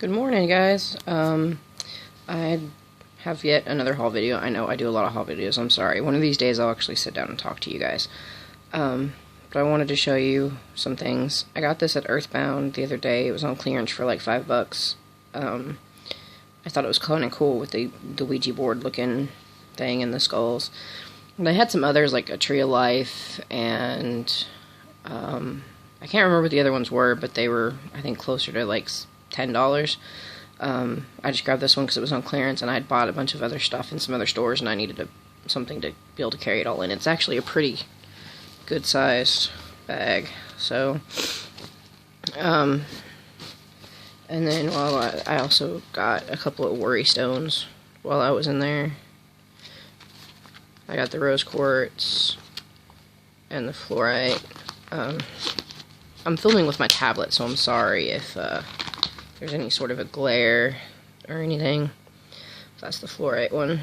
Good morning, guys. I have yet another haul video. I know I do a lot of haul videos. I'm sorry. One of these days I'll actually sit down and talk to you guys. But I wanted to show you some things. I got this at Earthbound the other day. It was on clearance for like $5. I thought it was kind of cool with the Ouija board looking thing and the skulls. And I had some others like a Tree of Life and I can't remember what the other ones were, but they were, I think, closer to like $10. I just grabbed this one because it was on clearance, and I had bought a bunch of other stuff in some other stores, and I needed something to be able to carry it all in. It's actually a pretty good sized bag. So, and then I also got a couple of worry stones while I was in there. I got the rose quartz and the fluorite. I'm filming with my tablet, so I'm sorry if there's any sort of a glare or anything. That's the fluorite one.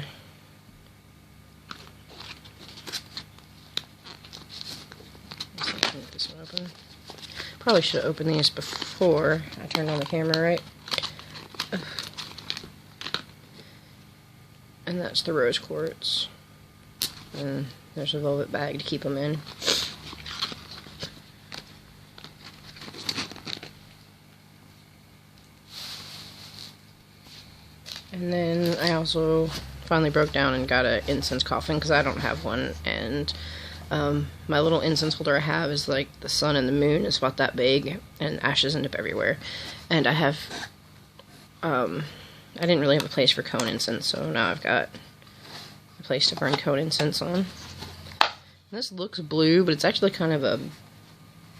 Let's see if I can get this one open. Probably should have opened these before I turned on the camera, right? And that's the rose quartz. And there's a velvet bag to keep them in. And then I also finally broke down and got an incense coffin because I don't have one, and my little incense holder I have is like the sun and the moon is about that big, and ashes end up everywhere. And I have, I didn't really have a place for cone incense, so now I've got a place to burn cone incense on. This looks blue, but it's actually kind of a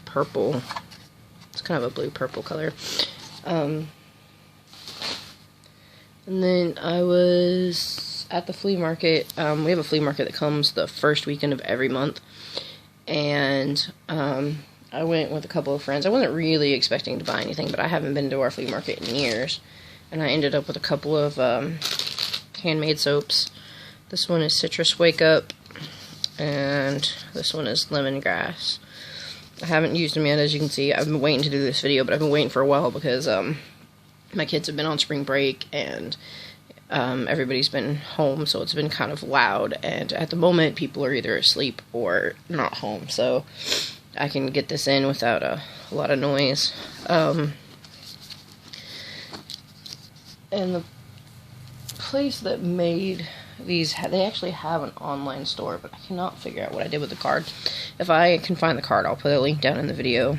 purple. It's kind of a blue-purple color. And then I was at the flea market. We have a flea market that comes the first weekend of every month. And I went with a couple of friends. I wasn't really expecting to buy anything, but I haven't been to our flea market in years. And I ended up with a couple of handmade soaps. This one is Citrus Wake Up, and this one is Lemongrass. I haven't used them yet, as you can see. I've been waiting to do this video, but I've been waiting for a while because my kids have been on spring break, and everybody's been home, so it's been kind of loud, and at the moment, people are either asleep or not home, so I can get this in without a lot of noise. And the place that made these, they actually have an online store, but I cannot figure out what I did with the card. If I can find the card, I'll put a link down in the video.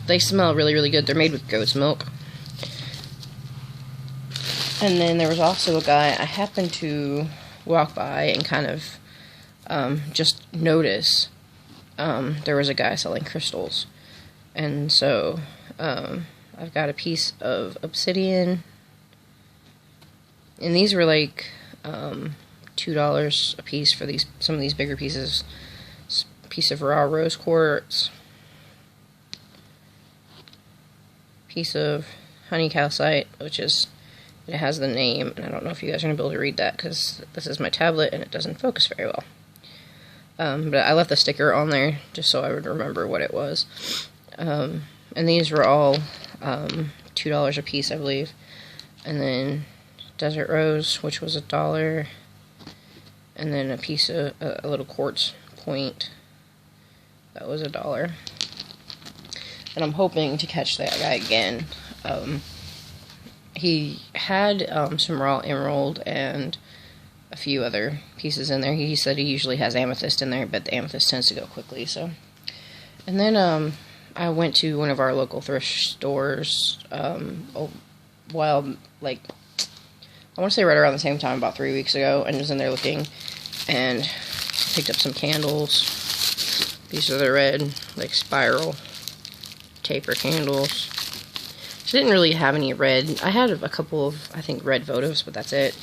They smell really, really good. They're made with goat's milk. And then there was also a guy, I happened to walk by and kind of just notice there was a guy selling crystals. And so I've got a piece of obsidian. And these were like $2 a piece for some of these bigger pieces. Piece of raw rose quartz. Piece of honey calcite, which is, it has the name, and I don't know if you guys are going to be able to read that because this is my tablet and it doesn't focus very well. But I left the sticker on there just so I would remember what it was. And these were all $2 a piece, I believe. And then Desert Rose, which was $1. And then a piece of a little quartz point that was $1. And I'm hoping to catch that guy again. He had some raw emerald and a few other pieces in there. He said he usually has amethyst in there, but the amethyst tends to go quickly. So, and then I went to one of our local thrift stores a while, like I want to say right around the same time, about 3 weeks ago, and was in there looking and picked up some candles. These are the red, like spiral taper candles. She didn't really have any red. I had a couple of, I think, red votives, but that's it.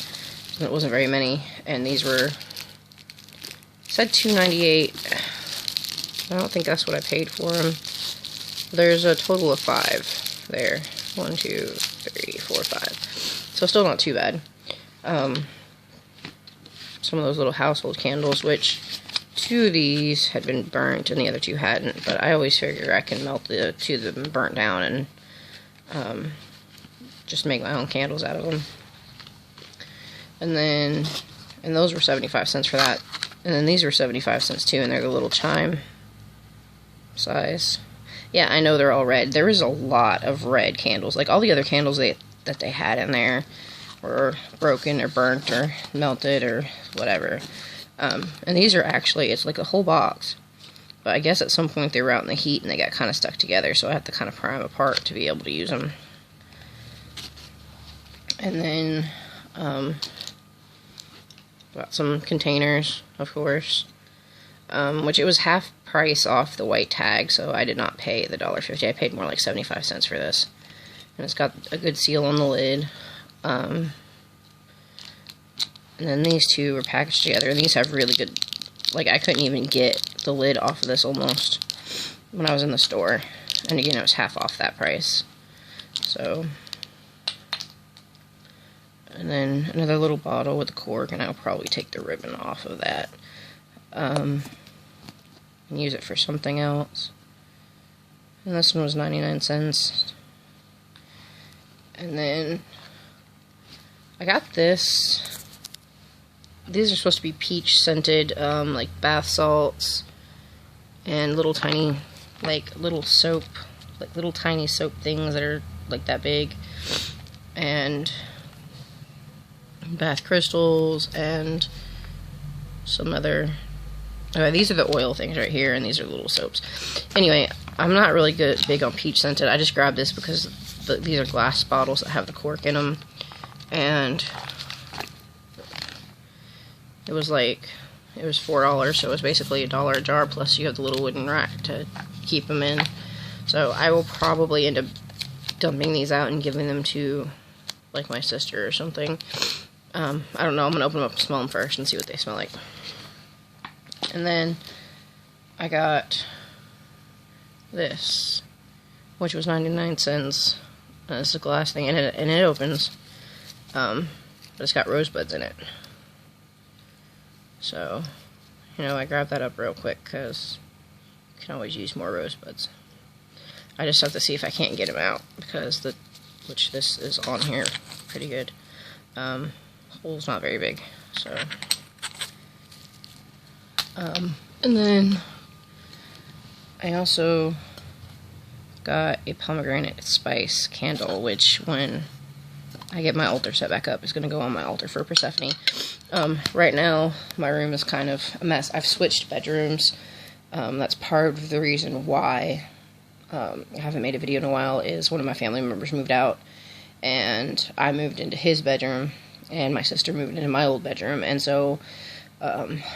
It wasn't very many. And these were, said $2.98. I don't think that's what I paid for them. There's a total of 5 there. 1, 2, 3, 4, 5. So still not too bad. Some of those little household candles, which 2 of these had been burnt and the other 2 hadn't. But I always figure I can melt the 2 that have been burnt down and just make my own candles out of them. And those were 75 cents for that. And then these were 75 cents too, and they're the little chime size. Yeah, I know they're all red. There is a lot of red candles. Like, all the other candles that they had in there were broken or burnt or melted or whatever. And these are actually, it's like a whole box. But I guess at some point they were out in the heat and they got kind of stuck together, so I have to kind of pry them apart to be able to use them. And then, got some containers, of course, which it was half price off the white tag, so I did not pay the $1.50. I paid more like 75 cents for this. And it's got a good seal on the lid. And then these two were packaged together, and these have really good, like, I couldn't even get the lid off of this almost when I was in the store. And again, it was half off that price. So, and then another little bottle with a cork, and I'll probably take the ribbon off of that. And use it for something else. And this one was 99 cents. And then I got this. These are supposed to be peach scented, like bath salts and little tiny, like little soap, like little tiny soap things that are like that big, and bath crystals and some other. These are the oil things right here, and these are little soaps. Anyway, I'm not really big on peach scented. I just grabbed this because these are glass bottles that have the cork in them, and it was $4, so it was basically $1 a jar, plus you have the little wooden rack to keep them in. So I will probably end up dumping these out and giving them to, like, my sister or something. I don't know, I'm going to open them up and smell them first and see what they smell like. And then I got this, which was 99 cents. It's a glass thing, and it opens, but it's got rosebuds in it. So, you know, I grabbed that up real quick because you can always use more rosebuds. I just have to see if I can't get them out, because which this is on here pretty good. Hole's not very big, so. And then I also got a pomegranate spice candle, which when I get my altar set back up is going to go on my altar for Persephone. Right now my room is kind of a mess. I've switched bedrooms. That's part of the reason why I haven't made a video in a while, is one of my family members moved out and I moved into his bedroom and my sister moved into my old bedroom, and so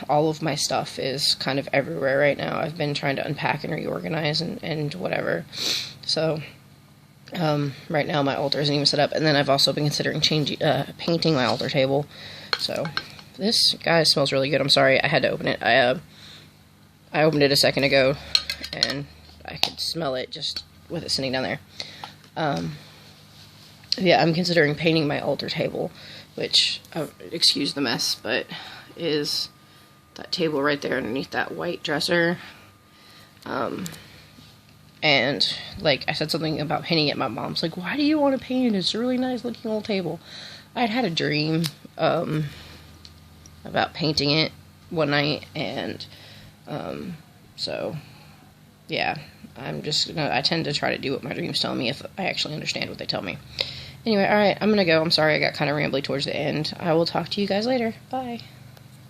all of my stuff is kind of everywhere right now. I've been trying to unpack and reorganize and whatever. So right now my altar isn't even set up, and then I've also been considering painting my altar table. So this, guys, smells really good. I'm sorry I had to open it. I opened it a second ago and I could smell it just with it sitting down there. Yeah, I'm considering painting my altar table, which, excuse the mess, but is that table right there underneath that white dresser. And, like, I said something about painting it. My mom's like, why do you want to paint it? It's a really nice looking old table. I'd had a dream about painting it one night, and so yeah, I tend to try to do what my dreams tell me if I actually understand what they tell me. Anyway, alright, I'm gonna go. I'm sorry I got kind of rambly towards the end. I will talk to you guys later. Bye.